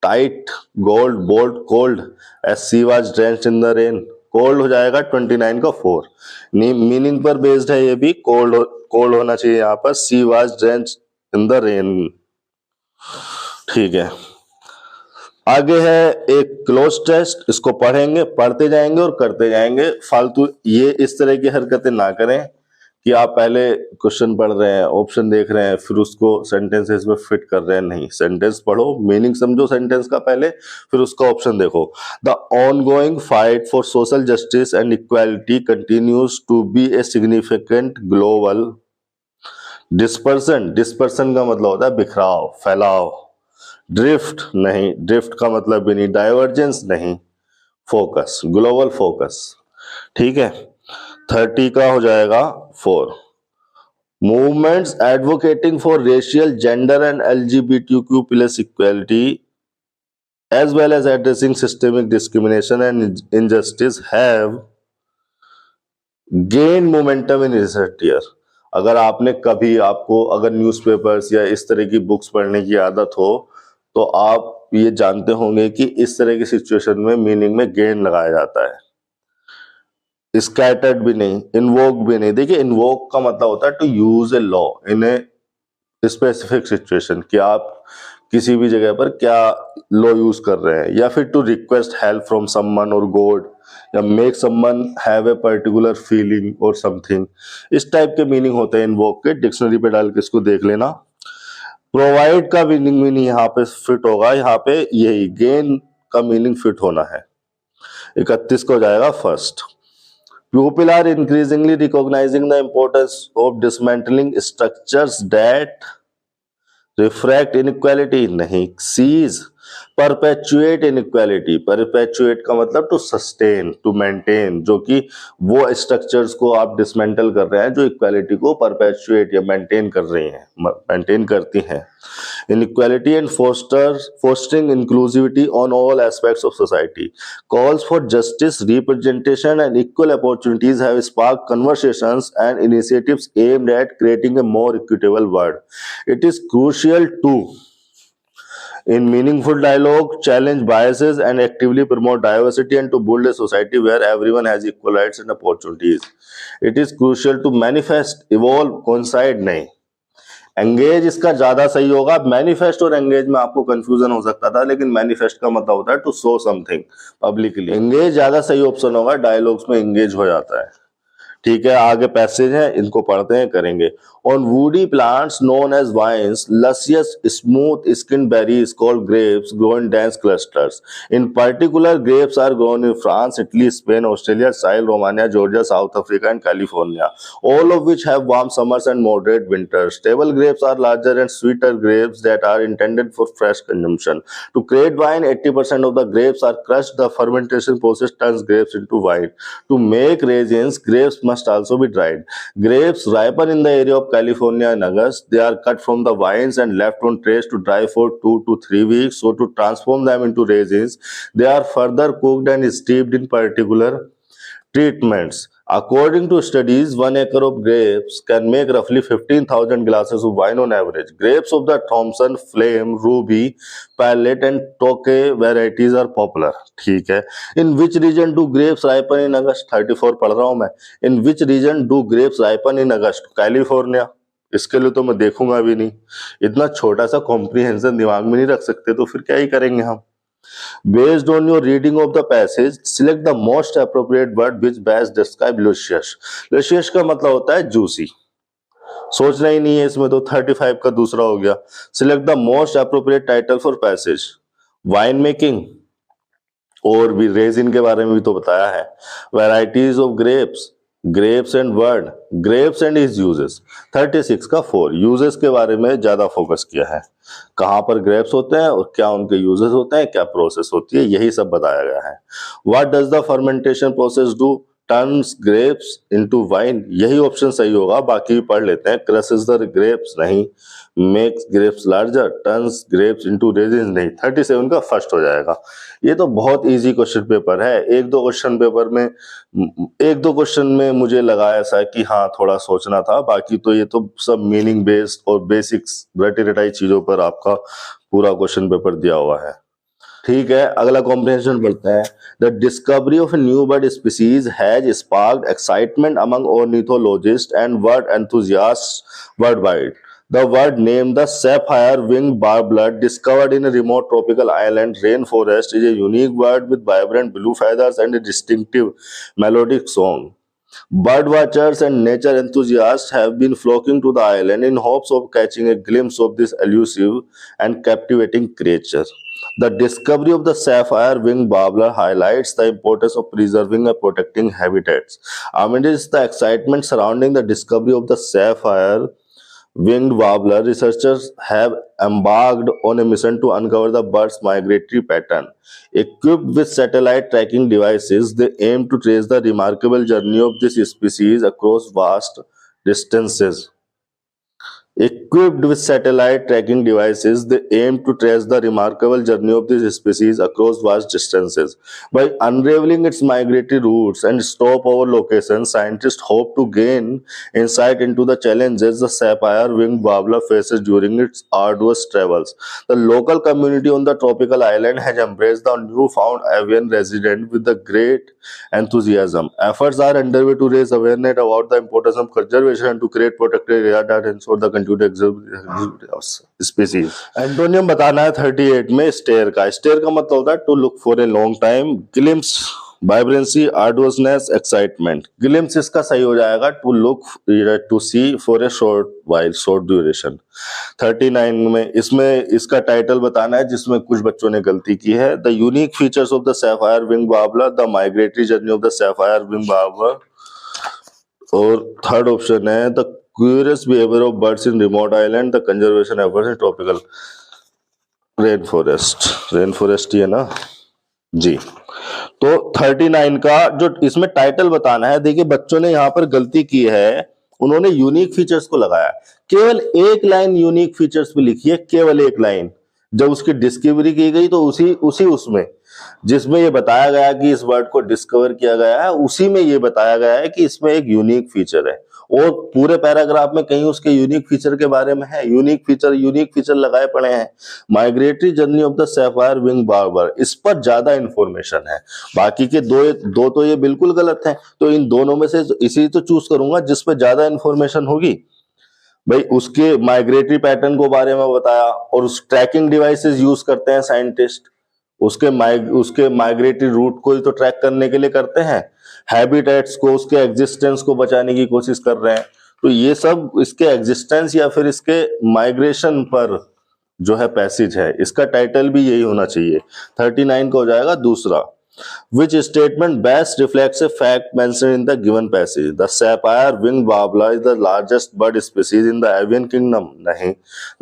tight gold bolt cold as she was drenched in the rain. Cold हो जाएगा 29 का 4। मीनिंग पर बेस्ड है ये भी, कोल्ड होना चाहिए यहाँ पर, she was drenched in the rain. ठीक है, आगे है एक क्लोज टेस्ट, इसको पढ़ेंगे, पढ़ते जाएंगे और करते जाएंगे। फालतू ये इस तरह की हरकतें ना करें कि आप पहले क्वेश्चन पढ़ रहे हैं, ऑप्शन देख रहे हैं, फिर उसको सेंटेंसेस में फिट कर रहे हैं। नहीं, सेंटेंस पढ़ो, मीनिंग समझो सेंटेंस का पहले, फिर उसका ऑप्शन देखो। The ongoing fight for social justice and equality continues to be a significant global dispersion. Dispersion का मतलब होता है बिखराव, फैलाव। ड्रिफ्ट नहीं, ड्रिफ्ट का मतलब भी नहीं। डाइवर्जेंस नहीं, फोकस, ग्लोबल फोकस। ठीक है, 30 का हो जाएगा 4। Movements advocating for racial, gender and LGBTQ plus equality as well as addressing systemic discrimination and injustice have gained momentum in recent year। अगर आपने कभी, आपको अगर न्यूज़पेपर्स या इस तरह की बुक्स पढ़ने की आदत हो तो आप ये जानते होंगे कि इस तरह की सिचुएशन में मीनिंग में गेन लगाया जाता है। स्कैटर्ड भी नहीं, इन्वोक भी नहीं। देखिए इन्वोक का मतलब होता है to use a law in a specific situation, कि आप किसी भी जगह पर क्या लॉ यूज कर रहे हैं, या फिर to request help from someone or god, or make someone have a particular feeling or something. इस टाइप के मीनिंग होते हैं इन्वोक के। डिक्शनरी पे डाल के इसको देख लेना। प्रोवाइड का मीनिंग यहाँ पे फिट होगा, यहाँ पे यही गेन का मीनिंग फिट होना है। 31 को जाएगा first. People are increasingly recognizing the importance of dismantling structures that refract inequality, नहीं, seize, perpetuate inequality। perpetuate का मतलब टू सस्टेन, टू मेंटेन, जो कि वो स्ट्रक्चर्स को आप डिसमेंटल कर रहे हैं जो इक्वालिटी को परपेचुएट या मेंटेन कर रही हैं, मेंटेन करती हैं। inequality and fostering inclusivity on all aspects of society. Calls for justice, representation, and equal opportunities have sparked conversations and initiatives aimed at creating a more equitable world. It is crucial to, in meaningful dialogue, challenge biases and actively promote diversity and to build a society where everyone has equal rights and opportunities. It is crucial to manifest, evolve, coincide नहीं, engage इसका ज्यादा सही होगा। Manifest और engage में आपको confusion हो सकता था, लेकिन मैनिफेस्ट का मतलब होता है to show something publicly. Engage ज्यादा सही ऑप्शन होगा, डायलॉग्स में एंगेज हो जाता है। ठीक है, आगे पैसेज है, इनको पढ़ते हैं, करेंगे। On woody plants known as vines, luscious smooth skin berries called grapes grow in dense clusters. In particular grapes are grown in France, Italy, Spain, Australia, Chile, Romania, Georgia, South Africa and California, all of which have warm summers and moderate winters. Table grapes are larger and sweeter grapes that are intended for fresh consumption. To create wine, 80% of the grapes are crushed. The fermentation process turns grapes into wine. To make raisins, grapes must also be dried. Grapes ripen in the area of California in August. They are cut from the vines and left on trays to dry for 2 to 3 weeks. So to transform them into raisins, they are further cooked and steeped in particular treatments. According to studies, 1 acre of grapes can make roughly 15,000 glasses of wine on average. Grapes of the Thompson, Flame, Ruby, Palette and Tokay varieties are popular. ठीक है। In which region do grapes ripen in August? 34 पढ़ रहा हूं मैं। In which region do grapes ripen in August? California. इसके लिए तो मैं देखूंगा भी नहीं, इतना छोटा सा कॉम्प्रिहेंशन दिमाग में नहीं रख सकते, तो फिर क्या ही करेंगे हम। Based on your reading of the passage, select the most appropriate word which best describe luscious. Luscious का मतलब होता है juicy। सोचना ही नहीं है इसमें, तो 35 का दूसरा हो गया। Select the most appropriate title for passage. Wine making, और भी रेजिन के बारे में भी तो बताया है। Varieties of grapes, grapes and word, grapes and is uses. 36 का 4 यूजेस के बारे में ज्यादा फोकस किया है, कहां पर ग्रेप्स होते हैं और क्या उनके यूजेस होते हैं, क्या प्रोसेस होती है, यही सब बताया गया है। What does the fermentation process do? Turns grapes into wine, यही ऑप्शन सही होगा, बाकी भी पढ़ लेते हैं। क्रशेस द ग्रेप्स नहीं, makes grapes larger, turns grapes into resins नहीं। 37 का फर्स्ट हो जाएगा। ये तो बहुत इजी क्वेश्चन पेपर है। एक दो क्वेश्चन में मुझे लगा ऐसा कि हाँ थोड़ा सोचना था, बाकी तो ये तो सब मीनिंग बेस्ड और बेसिक्स रटी रटाई चीजों पर आपका पूरा क्वेश्चन पेपर दिया हुआ है। ठीक है, अगला कॉम्प्रिहेंशन पढ़ते हैं। The discovery of new bird species has sparked excitement among ornithologist and bird enthusiasts worldwide. The word named the sapphire-winged warbler, discovered in a remote tropical island rainforest, is a unique bird with vibrant blue feathers and a distinctive melodic song. Bird watchers and nature enthusiasts have been flocking to the island in hopes of catching a glimpse of this elusive and captivating creature. The discovery of the sapphire-winged warbler highlights the importance of preserving and protecting habitats. Amidst the excitement surrounding the discovery of the sapphire-winged warbler, researchers have embarked on a mission to uncover the bird's migratory pattern. Equipped with satellite tracking devices, they aim to trace the remarkable journey of this species across vast distances. Equipped with satellite tracking devices, they aim to trace the remarkable journey of this species across vast distances. By unraveling its migratory routes and stopover locations, scientists hope to gain insight into the challenges the sapphire-winged warbler faces during its arduous travels. The local community on the tropical island has embraced the newfound avian resident with the great enthusiasm. Efforts are underway to raise awareness about the importance of conservation and to create protected areas that ensure the species. Antonym बताना है 38 में stair का। Stair का मतलब होता है to look for a long time, glimpse vibrancy, arduousness, excitement. Glimpse इसका सही हो जाएगा to look, to see for a short while, short duration. 39 में इसमें इसका टाइटल बताना है जिसमें कुछ बच्चों ने गलती की है। The unique features of the sapphire wing warbler, the migratory journey of the sapphire wing warbler. और थर्ड ऑप्शन है the curious behaviour of birds in remote island, the conservation efforts in tropical rain forest. Rain forest ही है ना जी। तो 39 का जो इसमें title बताना है, देखिए बच्चों ने यहाँ पर गलती की है, उन्होंने यूनिक फीचर्स को लगाया, केवल एक लाइन यूनिक फीचर्स पे लिखी है, केवल एक लाइन। जब उसकी डिस्कवरी की गई तो उसी उसमें जिसमें ये बताया गया कि इस वर्ड को डिस्कवर किया गया है, उसी में ये बताया गया है कि इसमें एक यूनिक फीचर है। और पूरे पैराग्राफ में कहीं उसके यूनिक फीचर के बारे में है, यूनिक फीचर लगाए पड़े हैं। Migratory journey of the sapphire wing barber, इस पर ज्यादा इंफॉर्मेशन है। बाकी के दो तो ये बिल्कुल गलत है, तो इन दोनों में से इसी तो चूज करूंगा जिस पर ज्यादा इंफॉर्मेशन होगी। भाई उसके माइग्रेटरी पैटर्न को बारे में बताया, और उस ट्रैकिंग डिवाइसेस यूज करते हैं साइंटिस्ट, उसके माइग्रेटरी रूट को ही तो ट्रैक करने के लिए करते हैं। हैबिटेट्स को, उसके एग्जिस्टेंस को बचाने की कोशिश कर रहे हैं। तो ये सब इसके एग्जिस्टेंस या फिर इसके माइग्रेशन पर जो है पैसेज है, इसका टाइटल भी यही होना चाहिए। 39 का हो जाएगा दूसरा। Which statement best reflects a fact mentioned in the given passage? The sapphire winged warbler is the largest bird species in the avian kingdom. नहीं,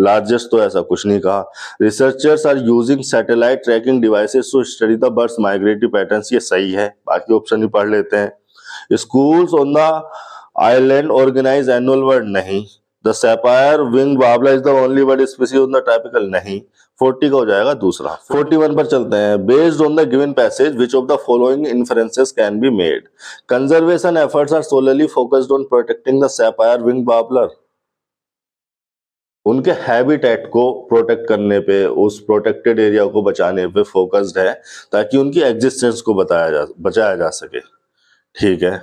largest तो ऐसा कुछ नहीं कहा। Researchers are using satellite tracking devices to study the birds' migratory patterns. ये सही है, बाकी ऑप्शन ही पढ़ लेते हैं। Schools on the island organize annual bird, नहीं। The sapphire winged warbler is the only bird species on the tropical, नहीं। 40 का हो जाएगा दूसरा। 41 पर चलते हैं। Based on the given passage, which of the following inferences can be made? Conservation efforts are solely focused on protecting the sapphire winged warbler. उनके habitat को प्रोटेक्ट करने पे, उस प्रोटेक्टेड एरिया को बचाने पे फोकस्ड है, ताकि उनकी एग्जिस्टेंस को बचाया जा सके। ठीक है।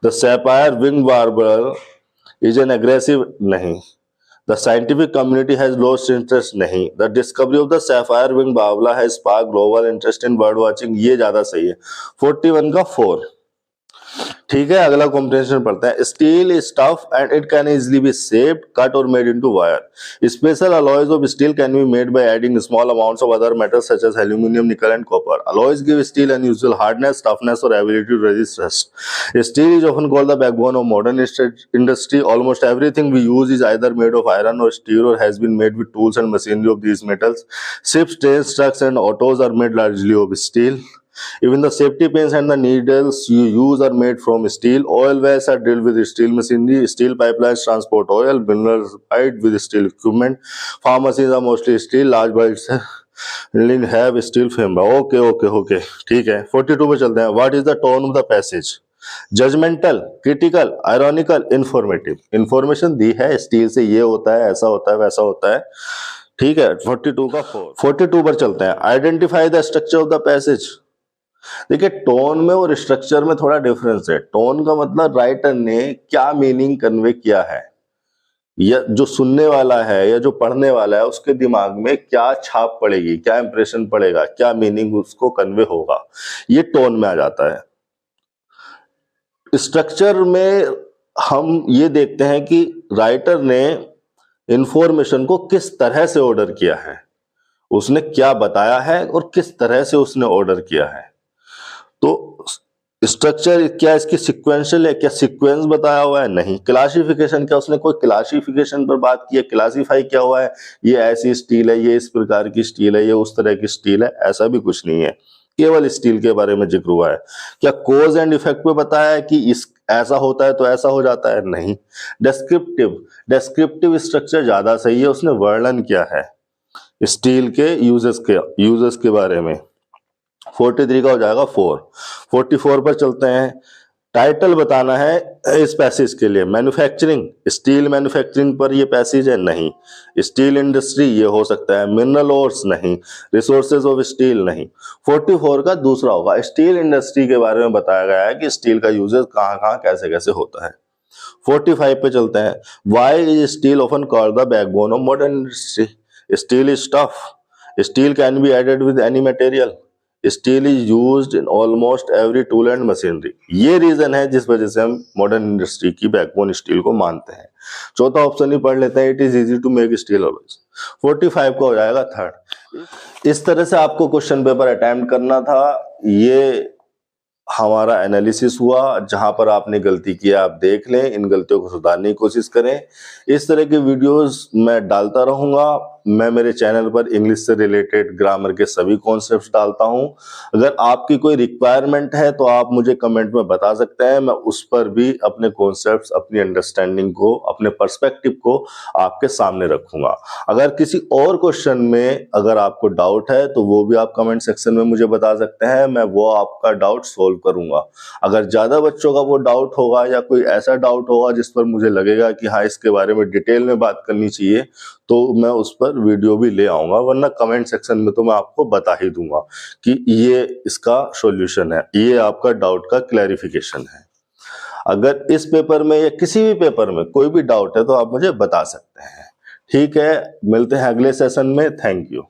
The sapphire wing warbler is an aggressive, नहीं। The scientific community has lost interest, नहीं। The discovery of the sapphire wing warbler has sparked global interest in bird watching, ये ज्यादा सही है। 41 का 4। ठीक है, अगला कॉम्प्रिहेंशन पढ़ते हैं। Steel is tough and it can easily be shaped, cut or made into wire. Special alloys of steel can be made by adding small amounts of other metals such as aluminium, nickel and copper. Alloys give steel unusual hardness, toughness or ability to resist rust. Steel is often called the backbone of modern industry. Almost everything we use is either made of iron or steel और has been made with tools and machinery of these metals. Ships, trains, trucks and autos are made largely of steel. Even the safety pins and the needles you use are made from steel. Oil wells are drilled with steel machinery. Steel pipelines transport oil. Minerals supplied with steel equipment. Farm machines are mostly steel. Large bulbs have steel frame. Okay. ठीक है। 42 पे चलते हैं। What is the tone of the passage? Judgemental, critical, ironical, informative. Information दी है, steel से ये होता है, ऐसा होता है, वैसा होता है। ठीक है। 42 का 4। 42 पर चलते हैं। Identify the structure of the passage. देखिए टोन में और स्ट्रक्चर में थोड़ा डिफरेंस है। टोन का मतलब राइटर ने क्या मीनिंग कन्वे किया है, या जो सुनने वाला है या जो पढ़ने वाला है उसके दिमाग में क्या छाप पड़ेगी, क्या इंप्रेशन पड़ेगा, क्या मीनिंग उसको कन्वे होगा, ये टोन में आ जाता है। स्ट्रक्चर में हम ये देखते हैं कि राइटर ने इंफॉर्मेशन को किस तरह से ऑर्डर किया है, उसने क्या बताया है और किस तरह से उसने ऑर्डर किया है। तो स्ट्रक्चर क्या इसकी सिक्वेंशियल है, क्या सीक्वेंस बताया हुआ है, नहीं। क्लासिफिकेशन, क्या उसने कोई क्लासिफिकेशन पर बात की है, क्लासिफाई क्या हुआ है, ये ऐसी स्टील है, ये इस प्रकार की स्टील है, ये उस तरह की स्टील है, ऐसा भी कुछ नहीं है, केवल स्टील के बारे में जिक्र हुआ है। क्या कोज एंड इफेक्ट पे बताया है कि इस ऐसा होता है तो ऐसा हो जाता है, नहीं। डेस्क्रिप्टिव स्ट्रक्चर ज्यादा सही है, उसने वर्णन किया है स्टील के यूजेस के बारे में। 43 का हो जाएगा 4। 44 पर चलते हैं। टाइटल बताना है इस पैसेज के लिए। मैन्युफैक्चरिंग, स्टील मैन्युफैक्चरिंग पर ये पैसेज है, नहीं। स्टील इंडस्ट्री, ये हो सकता है। मिनरल ओर्स, नहीं। रिसोर्सेज ऑफ स्टील, नहीं। 44 का दूसरा होगा। स्टील इंडस्ट्री के बारे में बताया गया है कि स्टील का यूजेस कहाँ कहाँ कैसे कैसे होता है। 45 पे चलते हैं। Why is steel often called the backbone of modern industry? Steel is tough. Steel can be added with any material. Steel is used in almost every tool and machinery. ये रीजन है जिस वजह से हम मॉडर्न इंडस्ट्री की backbone steel को मानते हैं। चौथा ऑप्शन ही पढ़ लेते हैं, it is easy to make steel always. 45 का हो जाएगा थर्ड। इस तरह से आपको क्वेश्चन पेपर अटेम्प्ट करना था। ये हमारा एनालिसिस हुआ, जहां पर आपने गलती किया आप देख लें, इन गलतियों को सुधारने की कोशिश करें। इस तरह के वीडियोस मैं डालता रहूंगा। मैं मेरे चैनल पर इंग्लिश से रिलेटेड ग्रामर के सभी कॉन्सेप्ट्स डालता हूं। अगर आपकी कोई रिक्वायरमेंट है तो आप मुझे कमेंट में बता सकते हैं, मैं उस पर भी अपने कॉन्सेप्ट्स, अपनी अंडरस्टैंडिंग को, अपने पर्सपेक्टिव को आपके सामने रखूंगा। अगर किसी और क्वेश्चन में अगर आपको डाउट है तो वो भी आप कमेंट सेक्शन में मुझे बता सकते हैं, मैं वो आपका डाउट सोल्व करूंगा। अगर ज्यादा बच्चों का वो डाउट होगा या कोई ऐसा डाउट होगा जिस पर मुझे लगेगा कि हाँ इसके बारे में डिटेल में बात करनी चाहिए, तो मैं उस पर वीडियो भी ले आऊंगा, वरना कमेंट सेक्शन में तो मैं आपको बता ही दूंगा कि ये इसका सॉल्यूशन है, ये आपका डाउट का क्लैरिफिकेशन है। अगर इस पेपर में या किसी भी पेपर में कोई भी डाउट है तो आप मुझे बता सकते हैं। ठीक है, मिलते हैं अगले सेशन में। Thank you.